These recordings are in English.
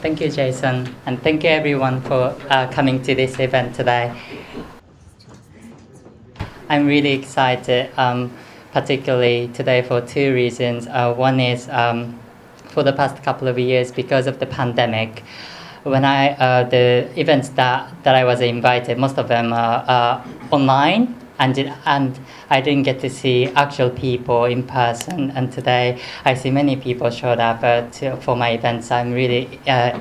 Thank you, Jason, and thank you everyone for coming to this event today. I'm really excited, particularly today for two reasons. One is for the past couple of years because of the pandemic. When the events that I was invited, most of them are online, and I didn't get to see actual people in person. And today I see many people showed up for my events. I'm really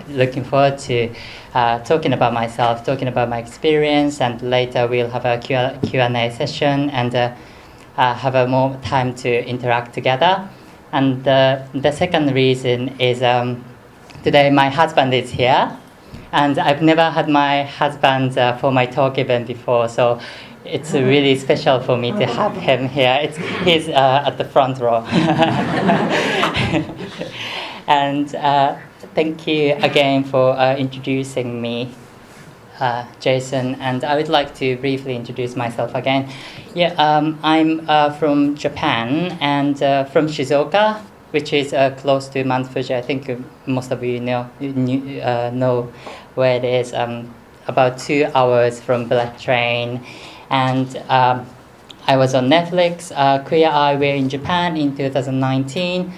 looking forward to talking about myself, talking about my experience, and later we'll have a Q&A session and have a more time to interact together. And the second reason is today my husband is here, and I've never had my husband for my talk event before, so it's really special for me to have him here. He's at the front row. And thank you again for introducing me, Jason. And I would like to briefly introduce myself again. I'm from Japan and from Shizuoka, which is close to Mount Fuji. I think most of you know where it is. About 2 hours from bullet train. And I was on Netflix, Queer Eye, we're in Japan in 2019.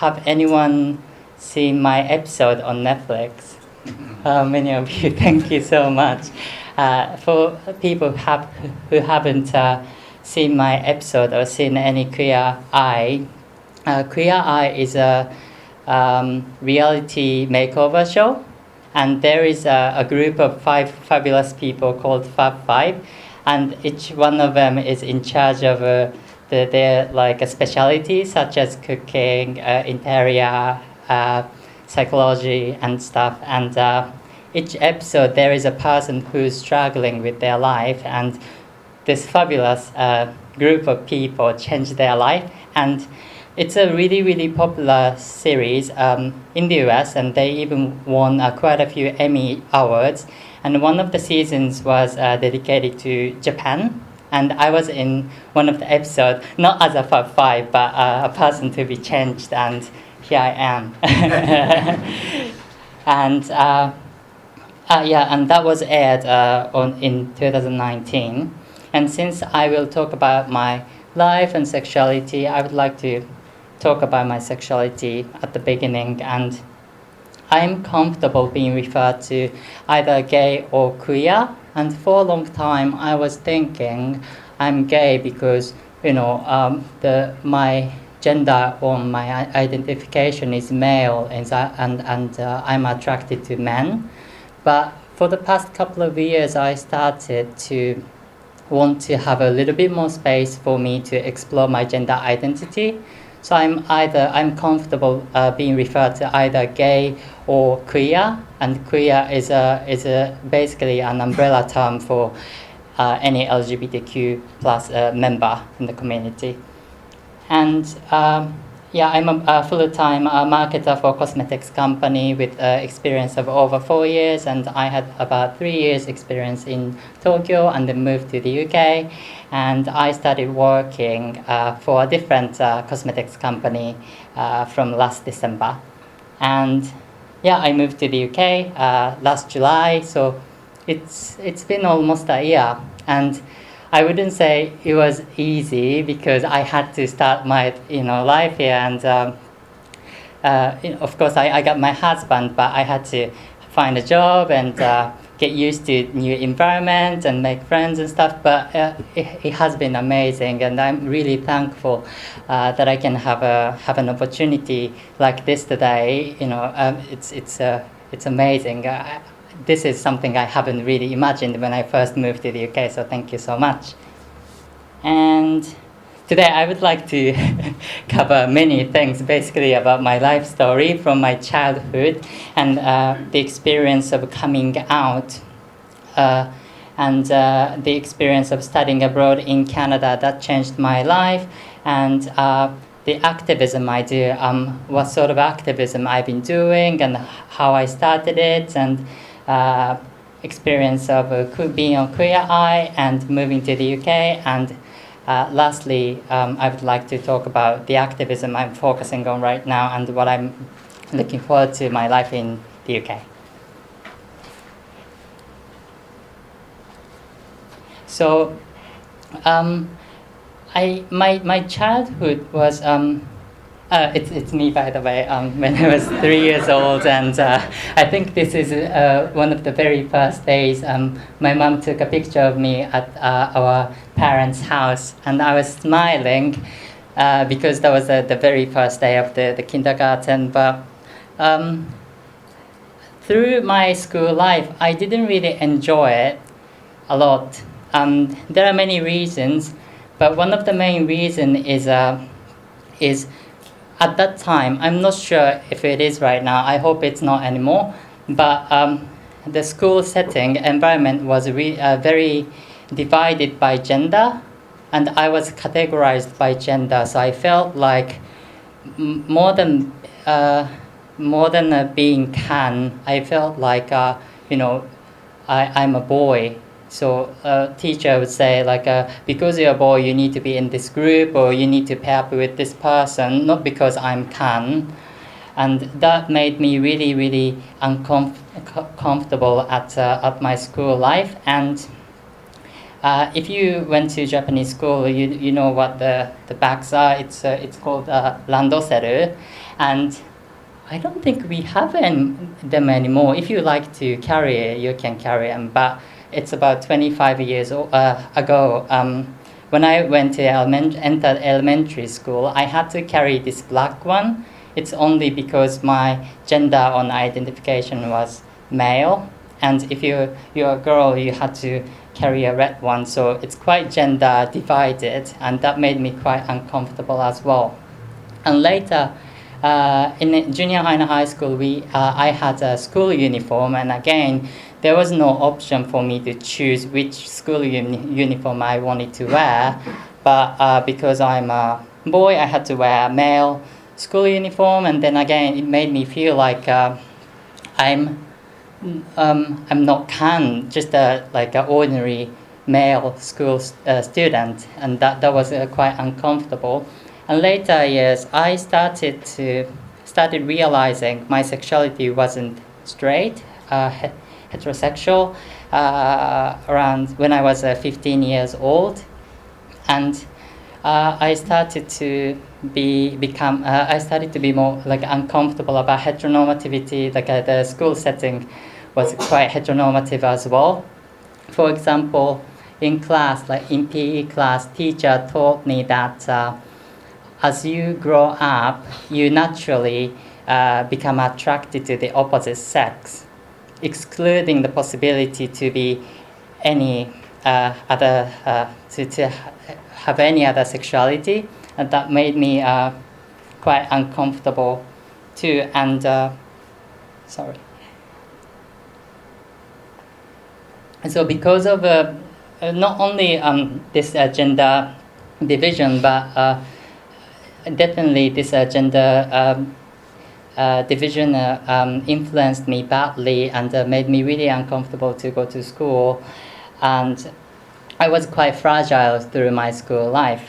Have anyone seen my episode on Netflix? Many of you, thank you so much. For people who haven't seen my episode or seen any Queer Eye is a reality makeover show. And there is a group of 5 fabulous people called Fab Five. And each one of them is in charge of their like a specialty, such as cooking, interior, psychology, and stuff. And each episode, there is a person who's struggling with their life, and this fabulous group of people change their life. And it's a really, really popular series in the US, and they even won quite a few Emmy Awards. And one of the seasons was dedicated to Japan. And I was in one of the episodes, not as a Fab Five, but a person to be changed, and here I am. And and that was aired in 2019. And since I will talk about my life and sexuality, I would like to talk about my sexuality at the beginning. And I'm comfortable being referred to either gay or queer. And for a long time, I was thinking I'm gay because, my gender or my identification is male, and I'm attracted to men. But for the past couple of years, I started to want to have a little bit more space for me to explore my gender identity. So I'm comfortable being referred to either gay or queer, and queer is basically an umbrella term for any LGBTQ plus member in the community. And I'm a full-time marketer for a cosmetics company with experience of over 4 years, and I had about 3 years experience in Tokyo and then moved to the UK. And I started working for a different cosmetics company from last December. And I moved to the UK last July, so it's been almost a year. And I wouldn't say it was easy because I had to start my life here, and of course I got my husband, but I had to find a job and get used to new environment and make friends and stuff. But it has been amazing, and I'm really thankful that I can have an opportunity like this today. It's amazing. This is something I haven't really imagined when I first moved to the UK, so thank you so much. And today I would like to cover many things basically about my life story from my childhood and the experience of coming out and the experience of studying abroad in Canada that changed my life, and the activism I do, what sort of activism I've been doing and how I started it, and experience of being on Queer Eye and moving to the UK. And lastly, I would like to talk about the activism I'm focusing on right now and what I'm looking forward to my life in the UK. So, my childhood was it's me, by the way, when I was 3 years old, and I think this is one of the very first days. My mom took a picture of me at our parents' house, and I was smiling because that was the very first day of the kindergarten. But through my school life, I didn't really enjoy it a lot. There are many reasons, but one of the main reasons is at that time, I'm not sure if it is right now, I hope it's not anymore, but the school setting environment was very divided by gender, and I was categorized by gender, so I felt like more than being can, I felt like I'm a boy. So a teacher would say, like, because you're a boy, you need to be in this group, or you need to pair up with this person, not because I'm can. And that made me really, really uncomfortable at my school life. And if you went to Japanese school, you know what the bags are. It's called randoseru. And I don't think we have them anymore. If you like to carry it, you can carry them. But it's about 25 years ago. When I went to entered elementary school, I had to carry this black one. It's only because my gender on identification was male, and if you're a girl, you had to carry a red one. So it's quite gender divided, and that made me quite uncomfortable as well. And later, in junior high and high school, I had a school uniform, and again, there was no option for me to choose which school uniform I wanted to wear. But because I'm a boy, I had to wear a male school uniform, and then again, it made me feel like I'm not just like an ordinary male school student, and that was quite uncomfortable. And later years, I started realizing my sexuality wasn't straight, heterosexual, around when I was 15 years old, and I started to be more like uncomfortable about heteronormativity. Like the school setting was quite heteronormative as well. For example, in class, like in PE class, teacher taught me that as you grow up, you naturally become attracted to the opposite sex, excluding the possibility to be any other to have any other sexuality, and that made me quite uncomfortable too. And so because of not only this gender division, but definitely this gender division influenced me badly and made me really uncomfortable to go to school, and I was quite fragile through my school life.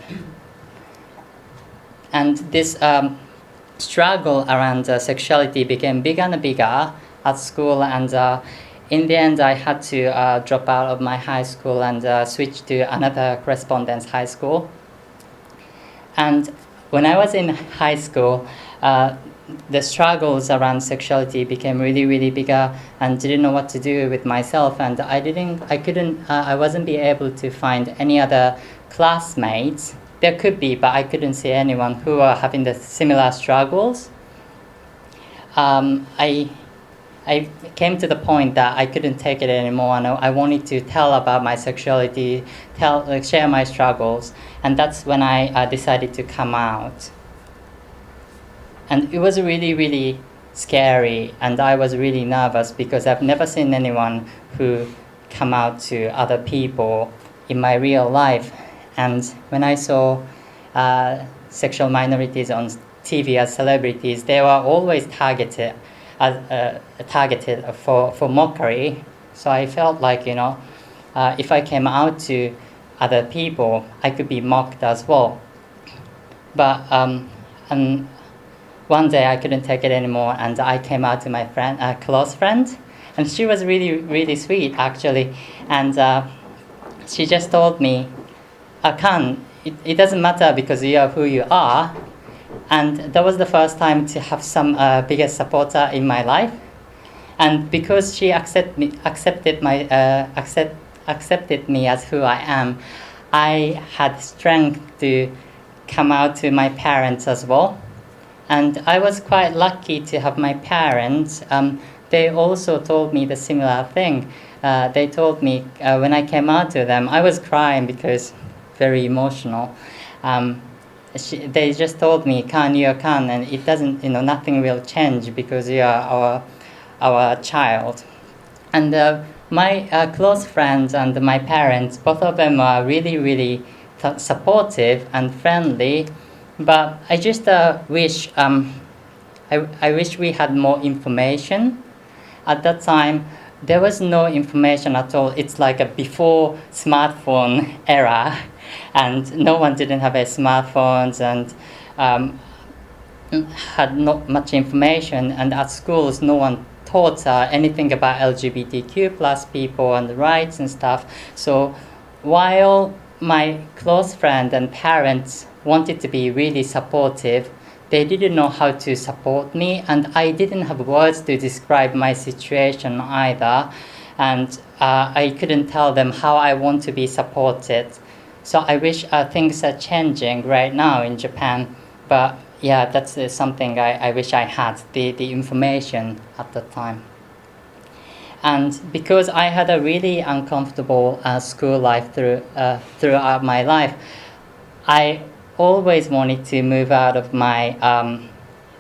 And this struggle around sexuality became bigger and bigger at school, and in the end I had to drop out of my high school and switch to another correspondence high school. And when I was in high school, the struggles around sexuality became really, really bigger, and didn't know what to do with myself. And I wasn't be able to find any other classmates. There could be, but I couldn't see anyone who were having the similar struggles. I came to the point that I couldn't take it anymore, and I wanted to tell about my sexuality, share my struggles, and that's when I decided to come out. And it was really, really scary, and I was really nervous because I've never seen anyone who come out to other people in my real life. And when I saw sexual minorities on TV as celebrities, they were always targeted for mockery. So I felt like, if I came out to other people, I could be mocked as well. But one day I couldn't take it anymore, and I came out to my friend, close friend, and she was really, really sweet actually, and she just told me, "Akan, it doesn't matter because you are who you are," and that was the first time to have some biggest supporter in my life, and because she accepted me as who I am, I had strength to come out to my parents as well. And I was quite lucky to have my parents. They also told me the similar thing. They told me when I came out to them, I was crying because very emotional. They just told me, "Kan, you are Kan, and it doesn't, nothing will change because you are our child." And my close friends and my parents, both of them are really, really supportive and friendly. But I just wish I wish we had more information. At that time, there was no information at all. It's like a before smartphone era, and no one didn't have smartphones and had not much information. And at schools, no one taught anything about LGBTQ plus people and the rights and stuff. So while my close friend and parents wanted to be really supportive, they didn't know how to support me, and I didn't have words to describe my situation either, and I couldn't tell them how I want to be supported. So I wish things are changing right now in Japan, but yeah, that's something I wish I had, the information at the time. And because I had a really uncomfortable school life throughout my life, I always wanted to move out of my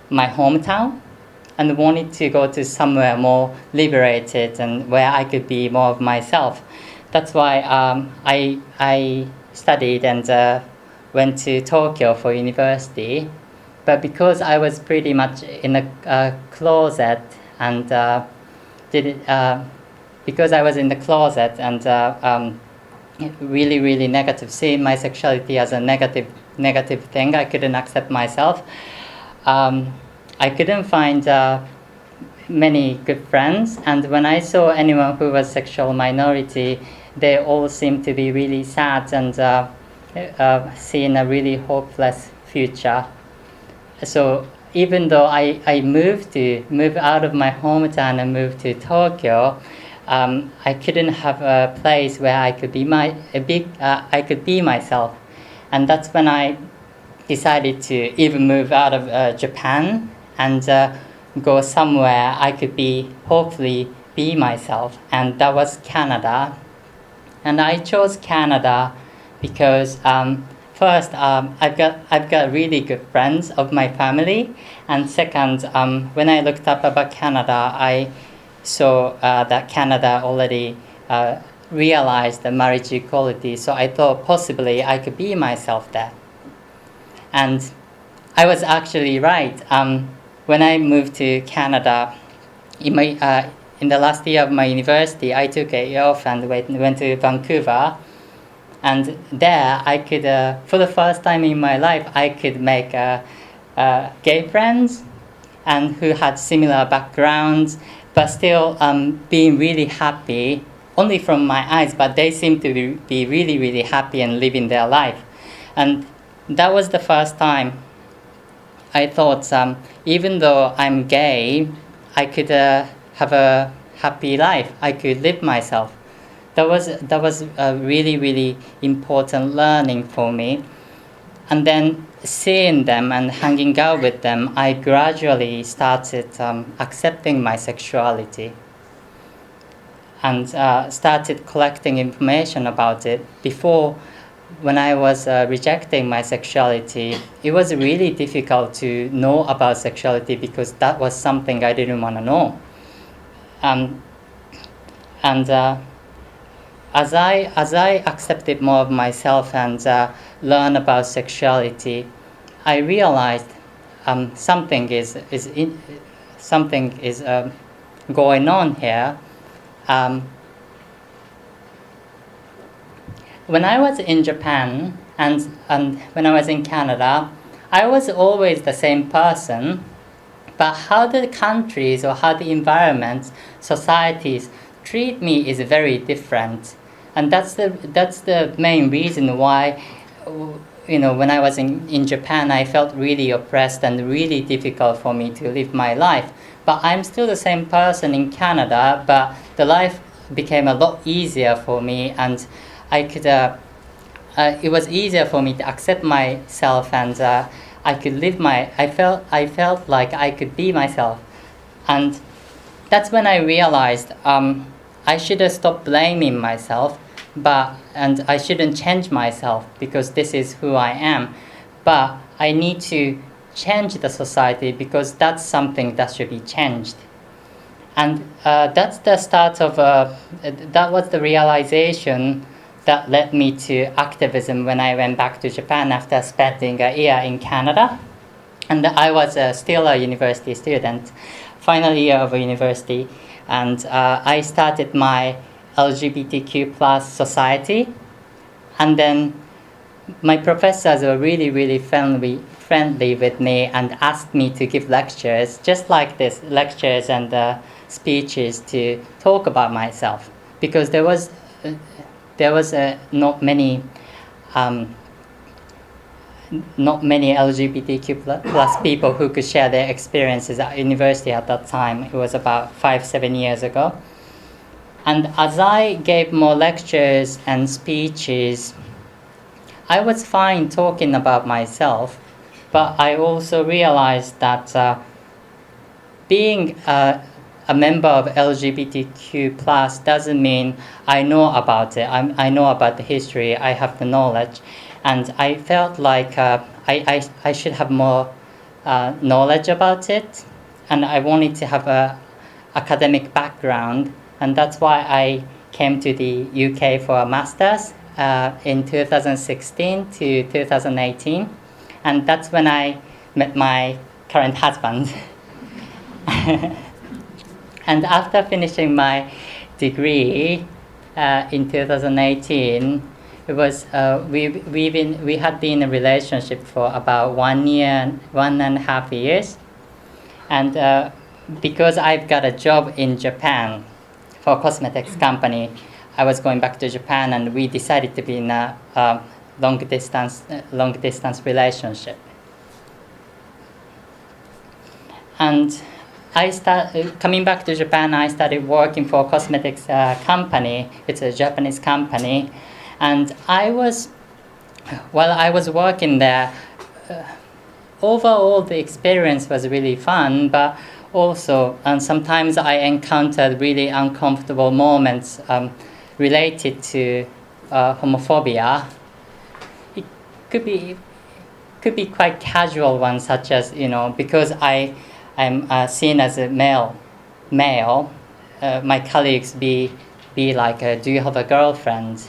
my hometown and wanted to go to somewhere more liberated and where I could be more of myself. That's why I studied and went to Tokyo for university. But because I was pretty much in a closet and because I was in the closet and really, really negative, seeing my sexuality as a negative thing, I couldn't accept myself. I couldn't find many good friends, and when I saw anyone who was sexual minority, they all seemed to be really sad and seeing a really hopeless future. So even though I moved out of my hometown and moved to Tokyo, I couldn't have a place where I could be I could be myself, and that's when I decided to even move out of Japan and go somewhere I could hopefully be myself, and that was Canada. And I chose Canada because first, I've got really good friends of my family, and second, when I looked up about Canada, I saw that Canada already realized the marriage equality. So I thought possibly I could be myself there, and I was actually right. When I moved to Canada, in the last year of my university, I took a year off and went to Vancouver. And there, I could, for the first time in my life, I could make gay friends and who had similar backgrounds, but still being really happy, only from my eyes, but they seemed to be really, really happy and living their life. And that was the first time I thought, even though I'm gay, I could have a happy life. I could live myself. That was a really, really important learning for me. And then seeing them and hanging out with them, I gradually started accepting my sexuality and started collecting information about it. Before, when I was rejecting my sexuality, it was really difficult to know about sexuality because that was something I didn't want to know. As I accepted more of myself and learned about sexuality, I realized something is going on here. When I was in Japan and when I was in Canada, I was always the same person. But how the countries or how the environments, societies treat me is very different. And that's the main reason why, when I was in Japan, I felt really oppressed and really difficult for me to live my life. But I'm still the same person in Canada, but the life became a lot easier for me, and I could. It was easier for me to accept myself, and I could live I felt like I could be myself, and that's when I realized I should have stopped blaming myself, and I shouldn't change myself because this is who I am, but I need to change the society because that's something that should be changed. And that's the start of that was the realization that led me to activism when I went back to Japan after spending a year in Canada. And I was still a university student, final year of university, and I started my LGBTQ plus society. And then my professors were really, really friendly with me and asked me to give lectures, just like this, lectures and speeches to talk about myself, because there was not many LGBTQ plus people who could share their experiences at university at that time. It was about 5-7 years ago. And as I gave more lectures and speeches, I was fine talking about myself, but I also realized that being a member of LGBTQ plus doesn't mean I know about it. I know about the history. I have the knowledge, and I felt like I should have more knowledge about it, and I wanted to have a academic background, and that's why I came to the UK for a master's in 2016 to 2018, and that's when I met my current husband. And after finishing my degree in 2018, it was we had been in a relationship for about 1.5 years, and because I've got a job in Japan for a cosmetics company, I was going back to Japan, and we decided to be in a long distance relationship. And coming back to Japan, I started working for a cosmetics company. It's a Japanese company, and while I was working there, overall the experience was really fun, but also sometimes I encountered really uncomfortable moments related to homophobia. It could be quite casual ones, such as because I'm seen as a male. My colleagues be like, do you have a girlfriend?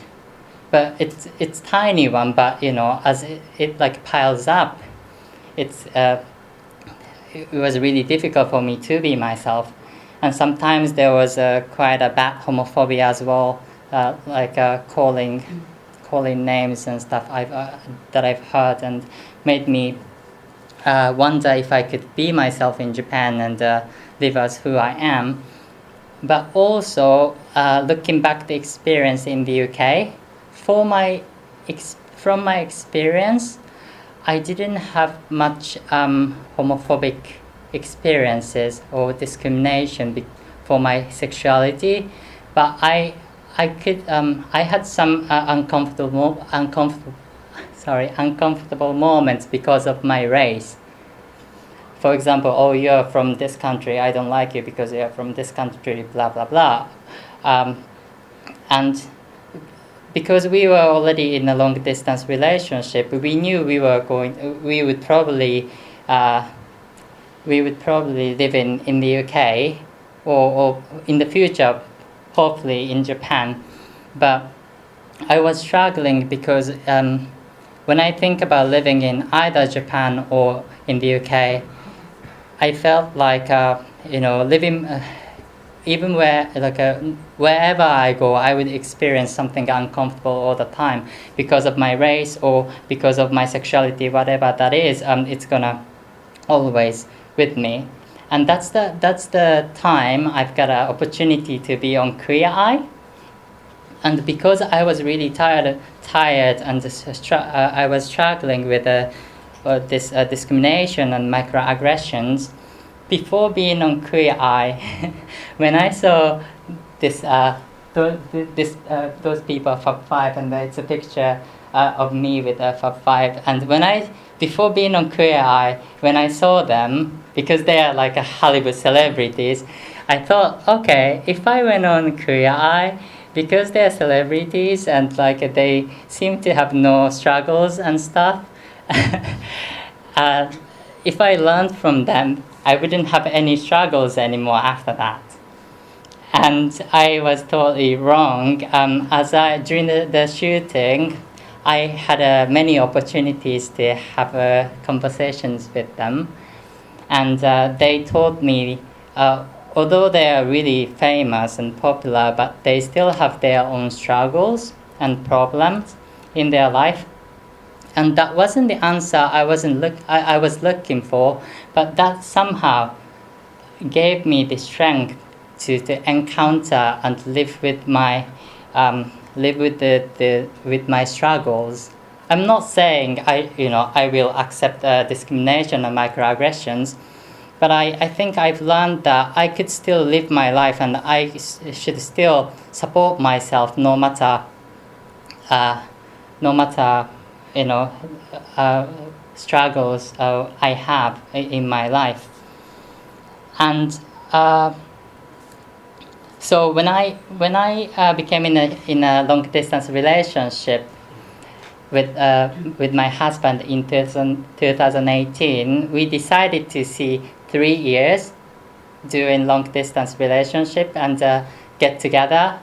But it's tiny one, but as it like piles up, it was really difficult for me to be myself. And sometimes there was quite a bad homophobia as well, like calling names and stuff that I've heard, and made me wonder if I could be myself in Japan and live as who I am. But also, looking back the experience in the UK, from my experience, I didn't have much homophobic experiences or discrimination for my sexuality, but I had some uncomfortable moments because of my race. For example, oh, you're from this country, I don't like you because you're from this country, blah blah blah, and because we were already in a long distance relationship, we knew we would probably live in the UK or in the future, hopefully in Japan. But I was struggling because when I think about living in either Japan or in the UK, I felt like living even wherever I go, I would experience something uncomfortable all the time because of my race or because of my sexuality, whatever that is. It's gonna always with me, And that's the time I've got an opportunity to be on Queer Eye. And because I was really tired, and I was struggling with this discrimination and microaggressions, before being on Queer Eye, when I saw this, those people Fab Five, and it's a picture of me with Fab Five, and before being on Queer Eye, when I saw them, because they are like a Hollywood celebrities, I thought, okay, if I went on Queer Eye, because they're celebrities and like they seem to have no struggles and stuff, if I learned from them, I wouldn't have any struggles anymore after that. And I was totally wrong. During the shooting, I had many opportunities to have conversations with them, and they told me, although they are really famous and popular, but they still have their own struggles and problems in their life. And that wasn't the answer I was looking for, but that somehow gave me the strength to encounter and live with my with my struggles. I'm not saying I will accept discrimination and microaggressions, but I think I've learned that I could still live my life, and I should still support myself no matter struggles I have in my life. And so when I became in a long distance relationship with my husband in 2018, we decided to see 3 years doing long distance relationship and get together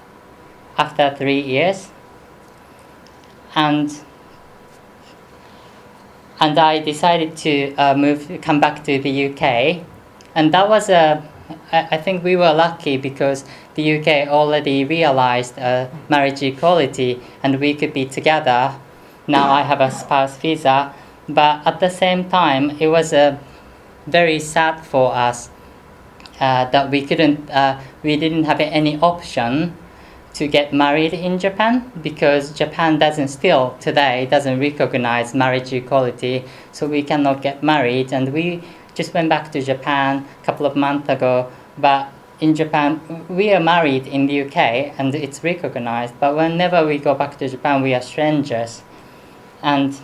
after 3 years. And I decided to come back to the UK, and that was I think we were lucky because the UK already realized marriage equality, and we could be together. Now I have a spouse visa, but at the same time, it was very sad for us that we didn't have any option to get married in Japan, because Japan doesn't recognize marriage equality, so we cannot get married. And we just went back to Japan a couple of months ago, but in Japan we are married in the UK and it's recognized, but whenever we go back to Japan we are strangers. And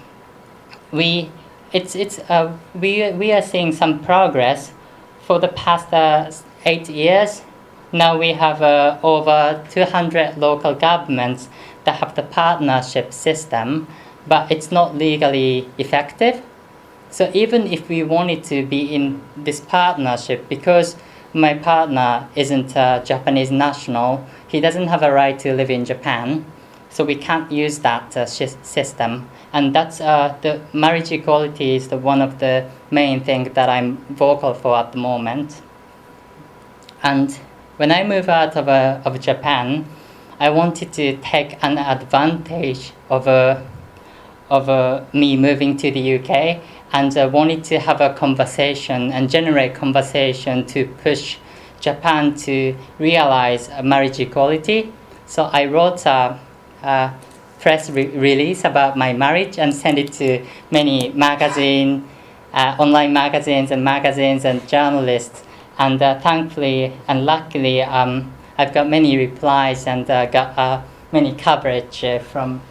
we are seeing some progress for the past 8 years. Now we have over 200 local governments that have the partnership system, but it's not legally effective. So even if we wanted to be in this partnership, because my partner isn't a Japanese national, he doesn't have a right to live in Japan, so we can't use that system. And that's the marriage equality is one of the main things that I'm vocal for at the moment. And when I moved out of Japan, I wanted to take an advantage of me moving to the UK, and I wanted to have a conversation and generate conversation to push Japan to realize marriage equality. So I wrote a press release about my marriage and sent it to many online magazines and journalists. And thankfully and luckily, I've got many replies and got many coverage from,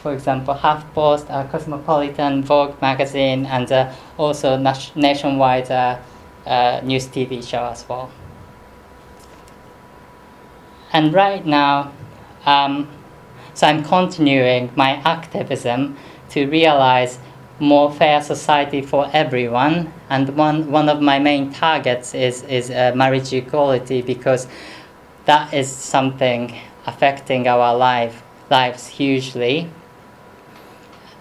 for example, HuffPost, Cosmopolitan, Vogue magazine, and also nationwide news TV show as well. And right now, so I'm continuing my activism to realize more fair society for everyone, and one of my main targets is marriage equality, because that is something affecting our lives hugely.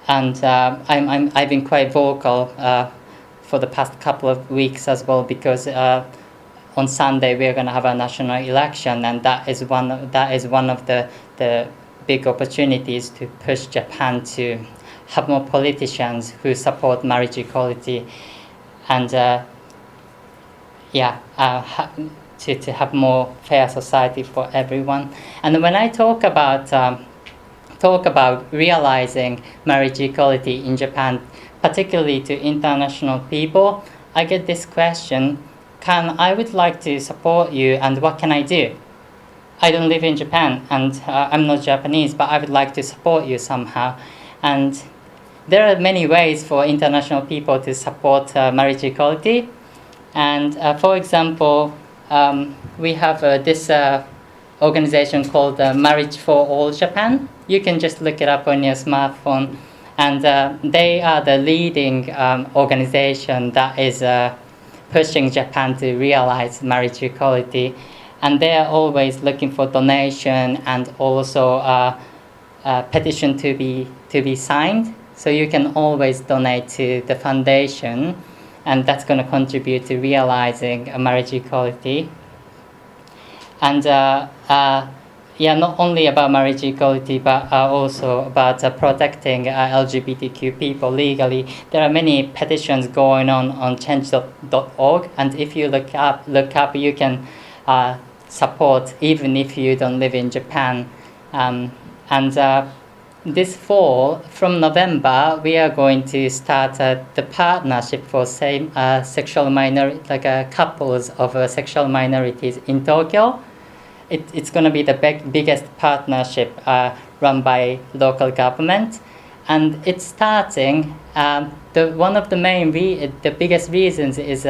And I've been quite vocal for the past couple of weeks as well, because on Sunday we're going to have a national election, and that is one of the big opportunities to push Japan to have more politicians who support marriage equality. And to have more fair society for everyone. And when I talk about realizing marriage equality in Japan, particularly to international people, I get this question: I would like to support you, and what can I do? I don't live in Japan, and I'm not Japanese, but I would like to support you somehow. And there are many ways for international people to support marriage equality. And for example, we have this organization called Marriage for All Japan. You can just look it up on your smartphone. And they are the leading organization that is pushing Japan to realize marriage equality. And they are always looking for donation and also a petition to be signed. So you can always donate to the foundation, and that's going to contribute to realizing marriage equality. And not only about marriage equality, but also about protecting LGBTQ people legally. There are many petitions going on change.org, and if you look up, you can support even if you don't live in Japan. This fall, from November, we are going to start the partnership for same sexual minority, couples of sexual minorities in Tokyo. It's going to be the biggest partnership run by local government, and it's starting. One of the biggest reasons is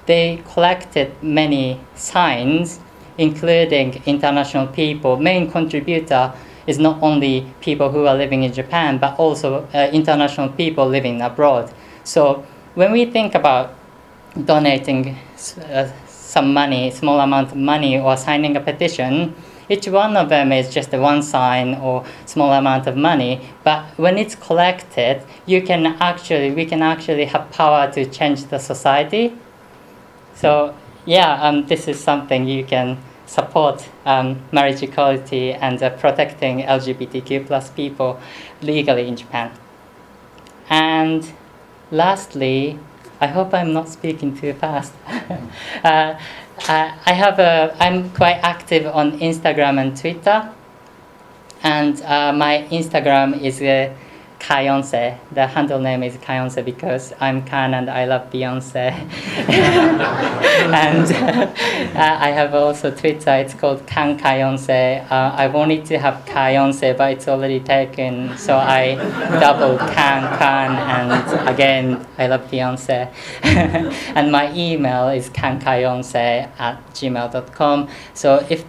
they collected many signs, including international people. Main contributor is not only people who are living in Japan, but also international people living abroad. So when we think about donating some money, small amount of money, or signing a petition, each one of them is just one sign or small amount of money. But when it's collected, we can actually have power to change the society. So this is something you can support marriage equality and protecting LGBTQ plus people legally in Japan. And lastly, I hope I'm not speaking too fast. I'm quite active on Instagram and Twitter, and my Instagram is Kayonse. The handle name is Kayonse because I'm Kan and I love Beyonce. And I have also Twitter. It's called Kan Kayonse. I wanted to have Kayonse, but it's already taken, so I doubled Kan, and again, I love Beyonce. And my email is kankayonse@gmail.com. So if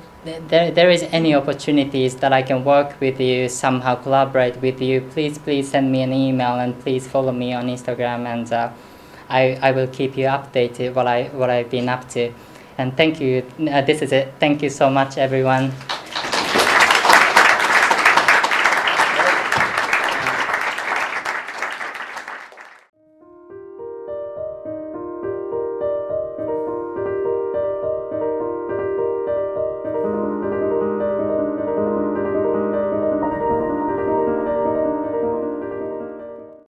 there is any opportunities that I can work with you, somehow collaborate with you, please send me an email, and please follow me on Instagram, and I will keep you updated what I've been up to. And thank you. This is it. Thank you so much, everyone.